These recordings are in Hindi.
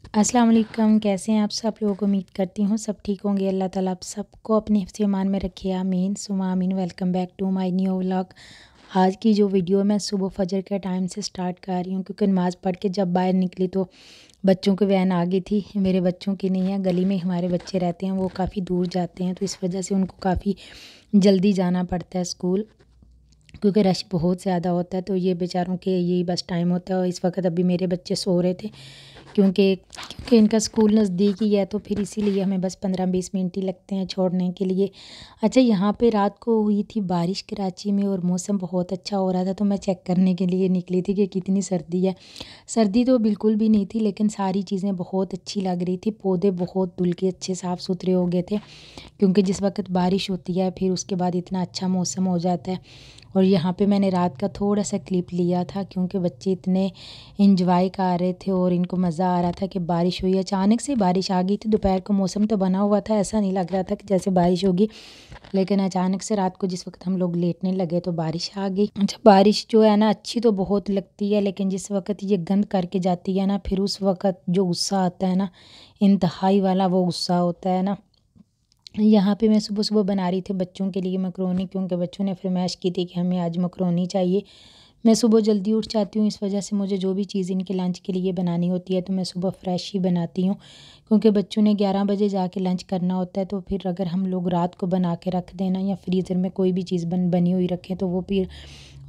अस्सलाम वालेकुम, कैसे हैं आप सब लोग। उम्मीद करती हूँ सब ठीक होंगे। अल्लाह ताला आप सबको अपने हिफ्ज़ ईमान में रखे, आमीन सुमा आमीन। Welcome back to my new vlog. आज की जो वीडियो मैं सुबह फजर के टाइम से स्टार्ट कर रही हूँ, क्योंकि नमाज़ पढ़ के जब बाहर निकली तो बच्चों की वैन आ गई थी। मेरे बच्चों की नहीं है, गली में हमारे बच्चे रहते हैं, वो काफ़ी दूर जाते हैं, तो इस वजह से उनको काफ़ी जल्दी जाना पड़ता है स्कूल, क्योंकि रश बहुत ज़्यादा होता है। तो ये बेचारों के यही बस टाइम होता है। और इस वक्त अभी मेरे बच्चे सो रहे थे, क्योंकि इनका स्कूल नज़दीक ही है, तो फिर इसीलिए हमें बस 15-20 मिनट ही लगते हैं छोड़ने के लिए। अच्छा, यहाँ पे रात को हुई थी बारिश कराची में और मौसम बहुत अच्छा हो रहा था, तो मैं चेक करने के लिए निकली थी कि कितनी सर्दी है। सर्दी तो बिल्कुल भी नहीं थी, लेकिन सारी चीज़ें बहुत अच्छी लग रही थी। पौधे बहुत धुल के अच्छे साफ़ सुथरे हो गए थे, क्योंकि जिस वक्त बारिश होती है फिर उसके बाद इतना अच्छा मौसम हो जाता है। और यहाँ पे मैंने रात का थोड़ा सा क्लिप लिया था, क्योंकि बच्चे इतने इंजॉय कर रहे थे और इनको मज़ा आ रहा था कि बारिश हुई। अचानक से बारिश आ गई थी। दोपहर को मौसम तो बना हुआ था, ऐसा नहीं लग रहा था कि जैसे बारिश होगी, लेकिन अचानक से रात को जिस वक्त हम लोग लेटने लगे तो बारिश आ गई। अच्छा, बारिश जो है ना अच्छी तो बहुत लगती है, लेकिन जिस वक्त ये गंद करके जाती है ना, फिर उस वक्त जो गुस्सा आता है ना, इंतहाई वाला वो गुस्सा होता है ना। यहाँ पे मैं सुबह सुबह बना रही थी बच्चों के लिए मकरोनी, क्योंकि बच्चों ने फरमाइश की थी कि हमें आज मकरोनी चाहिए। मैं सुबह जल्दी उठ जाती हूँ, इस वजह से मुझे जो भी चीज़ इनके लंच के लिए बनानी होती है तो मैं सुबह फ्रेश ही बनाती हूँ, क्योंकि बच्चों ने 11 बजे जाके लंच करना होता है। तो फिर अगर हम लोग रात को बना के रख देना या फ्रीज़र में कोई भी चीज़ बनी हुई रखें, तो वो फिर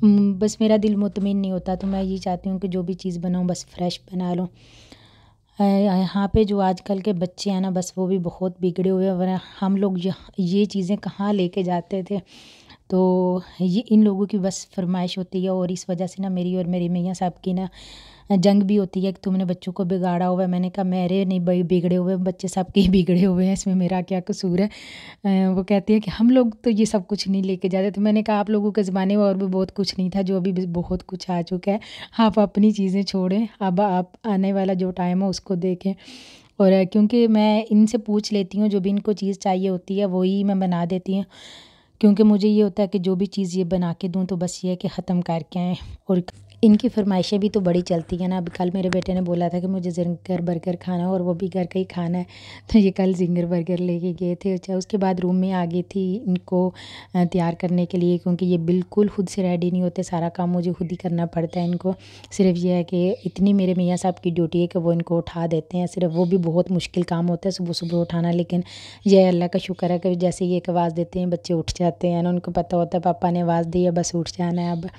बस मेरा दिल मुतमिन नहीं होता। तो मैं ये चाहती हूँ कि जो भी चीज़ बनाऊँ बस फ्रेश बना लूँ। यहाँ पे जो आजकल के बच्चे हैं ना, बस वो भी बहुत बिगड़े हुए हैं, वरना हम लोग ये चीज़ें कहाँ लेके जाते थे। तो ये इन लोगों की बस फरमाइश होती है, और इस वजह से ना मेरी और मेरी मियाँ साहब की ना जंग भी होती है कि तुमने बच्चों को बिगाड़ा हुआ है। मैंने कहा मेरे नहीं बिगड़े हुए, बच्चे सबके ही बिगड़े हुए हैं, इसमें मेरा क्या कसूर है। वो कहती है कि हम लोग तो ये सब कुछ नहीं लेके जाते। तो मैंने कहा आप लोगों के ज़माने में और भी बहुत कुछ नहीं था, जो अभी भी बहुत कुछ आ चुका है। आप अपनी चीज़ें छोड़ें, अब आप आने वाला जो टाइम है उसको देखें। और क्योंकि मैं इनसे पूछ लेती हूँ, जो भी इनको चीज़ चाहिए होती है वही मैं बना देती हूँ, क्योंकि मुझे ये होता है कि जो भी चीज़ ये बना के दूँ तो बस ये है कि ख़त्म करके आएँ। और इनकी फ़रमाइशें भी तो बड़ी चलती हैं ना। अभी कल मेरे बेटे ने बोला था कि मुझे ज़िंगर बर्गर खाना है, और वो भी घर का ही खाना है, तो ये कल ज़िंगर बर्गर लेके गए थे। अच्छा, उसके बाद रूम में आ गई थी इनको तैयार करने के लिए, क्योंकि ये बिल्कुल खुद से रेडी नहीं होते, सारा काम मुझे खुद ही करना पड़ता है इनको। सिर्फ़ ये है कि इतनी मेरे मियाँ साहब की ड्यूटी है कि वो इनको उठा देते हैं, सिर्फ़ वो भी बहुत मुश्किल काम होता है सुबह सुबह उठाना। लेकिन ये अल्लाह का शुक्र है कि जैसे ही एक आवाज़ देते हैं बच्चे उठ जाते हैं ना, उनको पता होता है पापा ने आवाज़ दी है, बस उठ जाना है अब।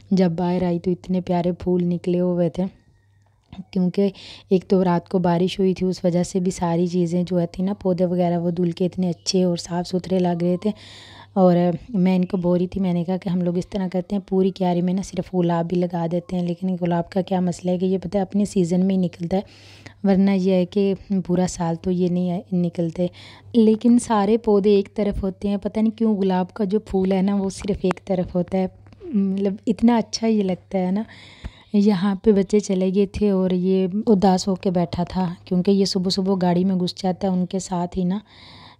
जब बाहर आई तो इतने प्यारे फूल निकले हुए थे, क्योंकि एक तो रात को बारिश हुई थी, उस वजह से भी सारी चीज़ें जो है थी ना, पौधे वगैरह वो धुल के इतने अच्छे और साफ़ सुथरे लग रहे थे। और मैं इनको बोल रही थी, मैंने कहा कि हम लोग इस तरह करते हैं, पूरी क्यारी में ना सिर्फ गुलाब भी लगा देते हैं। लेकिन गुलाब का क्या मसला है कि ये पता है अपने सीज़न में ही निकलता है, वरना ये है कि पूरा साल तो ये नहीं निकलते। लेकिन सारे पौधे एक तरफ होते हैं, पता नहीं क्यों गुलाब का जो फूल है ना वो सिर्फ एक तरफ होता है। मतलब इतना अच्छा ये लगता है ना। यहाँ पे बच्चे चले गए थे और ये उदास होके बैठा था, क्योंकि ये सुबह सुबह गाड़ी में घुस जाता है उनके साथ ही ना।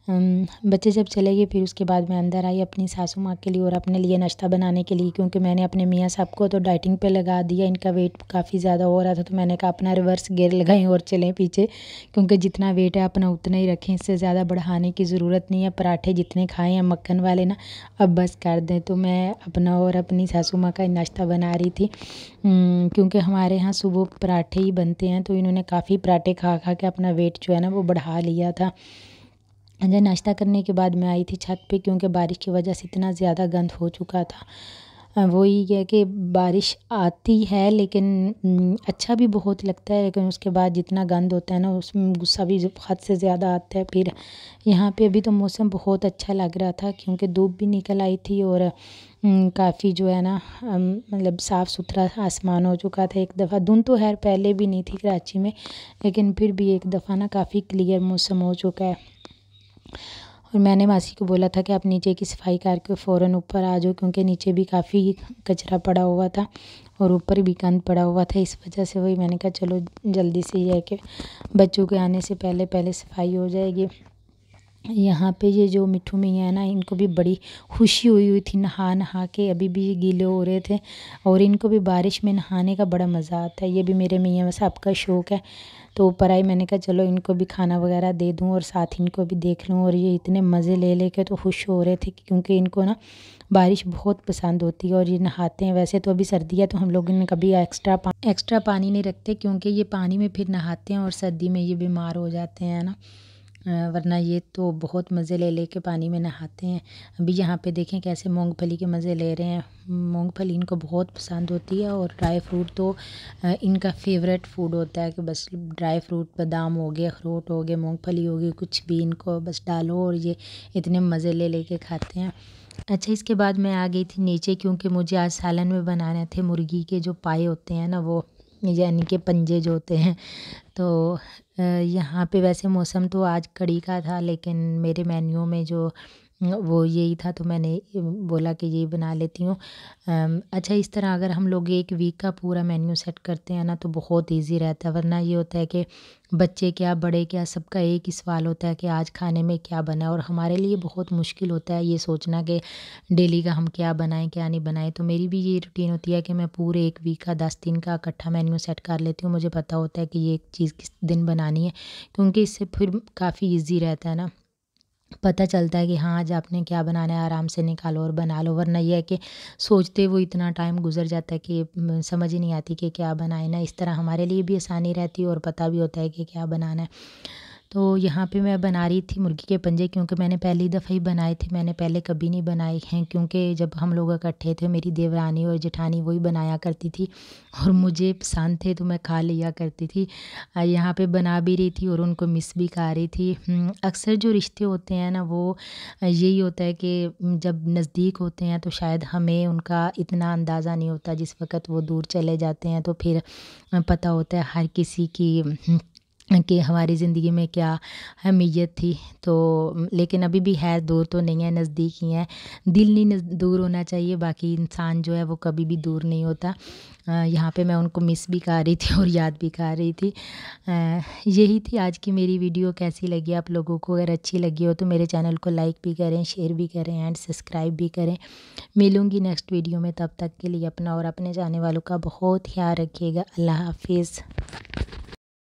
बच्चे जब चले गए फिर उसके बाद मैं अंदर आई अपनी सासू माँ के लिए और अपने लिए नाश्ता बनाने के लिए, क्योंकि मैंने अपने मियाँ साहब को तो डाइटिंग पे लगा दिया, इनका वेट काफ़ी ज़्यादा हो रहा था। तो मैंने कहा अपना रिवर्स गियर लगाएं और चलें पीछे, क्योंकि जितना वेट है अपना उतना ही रखें, इससे ज़्यादा बढ़ाने की ज़रूरत नहीं है। पराठे जितने खाएँ हैं मक्खन वाले ना, अब बस कर दें। तो मैं अपना और अपनी सासू माँ का नाश्ता बना रही थी, क्योंकि हमारे यहाँ सुबह पराठे ही बनते हैं, तो इन्होंने काफ़ी पराठे खा खा के अपना वेट जो है ना वो बढ़ा लिया था। अच्छा, नाश्ता करने के बाद मैं आई थी छत पे, क्योंकि बारिश की वजह से इतना ज़्यादा गंद हो चुका था। वही है कि बारिश आती है लेकिन अच्छा भी बहुत लगता है, लेकिन उसके बाद जितना गंद होता है ना उसमें गुस्सा भी हद से ज़्यादा आता है। फिर यहाँ पे अभी तो मौसम बहुत अच्छा लग रहा था, क्योंकि धूप भी निकल आई थी और काफ़ी जो है ना मतलब साफ़ सुथरा आसमान हो चुका था। एक दफ़ा धुंध तो खैर पहले भी नहीं थी कराची में, लेकिन फिर भी एक दफ़ा ना काफ़ी क्लियर मौसम हो चुका है। और मैंने मासी को बोला था कि आप नीचे की सफाई करके फ़ौरन ऊपर आ जाओ, क्योंकि नीचे भी काफ़ी कचरा पड़ा हुआ था और ऊपर भी गंद पड़ा हुआ था। इस वजह से वही मैंने कहा चलो जल्दी से ये है कि बच्चों के आने से पहले पहले सफाई हो जाएगी। यहाँ पे ये जो मिट्ठू मियाँ है ना, इनको भी बड़ी खुशी हुई हुई थी, नहा नहा के अभी भी गीले हो रहे थे, और इनको भी बारिश में नहाने का बड़ा मज़ा आता है। ये भी मेरे मियाँ साहब का शौक़ है, तो ऊपर आई, मैंने कहा चलो इनको भी खाना वगैरह दे दूँ और साथ इनको भी देख लूँ। और ये इतने मज़े ले लेके तो खुश हो रहे थे क्योंकि इनको ना बारिश बहुत पसंद होती है और ये नहाते हैं। वैसे तो अभी सर्दी है तो हम लोग इन्हें कभी एक्स्ट्रा पानी नहीं रखते क्योंकि ये पानी में फिर नहाते हैं और सर्दी में ये बीमार हो जाते हैं ना। वरना ये तो बहुत मज़े ले के पानी में नहाते हैं। अभी यहाँ पे देखें कैसे मूंगफली के मज़े ले रहे हैं। मूंगफली इनको बहुत पसंद होती है और ड्राई फ्रूट तो इनका फेवरेट फूड होता है कि बस ड्राई फ्रूट बादाम हो गए, अखरोट हो गए, मूंगफली हो गई, कुछ भी इनको बस डालो और ये इतने मज़े ले के खाते हैं। अच्छा, इसके बाद मैं आ गई थी नीचे क्योंकि मुझे आज सालन में बनाने थे मुर्गी के जो पाए होते हैं ना, वो यानी कि पंजे जो होते हैं। तो यहाँ पे वैसे मौसम तो आज कड़ी का था लेकिन मेरे मेन्यू में जो वो यही था तो मैंने बोला कि यही बना लेती हूँ। अच्छा, इस तरह अगर हम लोग एक वीक का पूरा मेन्यू सेट करते हैं ना तो बहुत इजी रहता है। वरना ये होता है कि बच्चे क्या बड़े क्या सबका एक ही सवाल होता है कि आज खाने में क्या बना, और हमारे लिए बहुत मुश्किल होता है ये सोचना कि डेली का हम क्या बनाएं क्या नहीं बनाएं। तो मेरी भी ये रूटीन होती है कि मैं पूरे एक वीक का 10 दिन का इकट्ठा मेन्यू सेट कर लेती हूँ। मुझे पता होता है कि ये चीज़ किस दिन बनानी है क्योंकि इससे फिर काफ़ी ईजी रहता है ना, पता चलता है कि हाँ आज आपने क्या बनाना है, आराम से निकालो और बना लो। वरना ये है कि सोचते वो इतना टाइम गुजर जाता है कि समझ ही नहीं आती कि क्या बनाए ना। इस तरह हमारे लिए भी आसानी रहती है और पता भी होता है कि क्या बनाना है। तो यहाँ पे मैं बना रही थी मुर्गी के पंजे क्योंकि मैंने पहली दफ़ा ही बनाए थे, मैंने पहले कभी नहीं बनाए हैं क्योंकि जब हम लोग इकट्ठे थे मेरी देवरानी और जेठानी वही बनाया करती थी और मुझे पसंद थे तो मैं खा लिया करती थी। यहाँ पे बना भी रही थी और उनको मिस भी कर रही थी। अक्सर जो रिश्ते होते हैं ना वो यही होता है कि जब नज़दीक होते हैं तो शायद हमें उनका इतना अंदाज़ा नहीं होता, जिस वक़्त वो दूर चले जाते हैं तो फिर पता होता है हर किसी की कि हमारी ज़िंदगी में क्या अहमियत थी। तो लेकिन अभी भी है, दूर तो नहीं है, नज़दीक ही है। दिल नहीं दूर होना चाहिए, बाकी इंसान जो है वो कभी भी दूर नहीं होता। यहाँ पे मैं उनको मिस भी कर रही थी और याद भी कर रही थी। यही थी आज की मेरी वीडियो। कैसी लगी आप लोगों को? अगर अच्छी लगी हो तो मेरे चैनल को लाइक भी करें, शेयर भी करें एंड सब्सक्राइब भी करें। मिलूँगी नेक्स्ट वीडियो में, तब तक के लिए अपना और अपने जाने वालों का बहुत ख्याल रखिएगा। अल्लाह हाफिज़।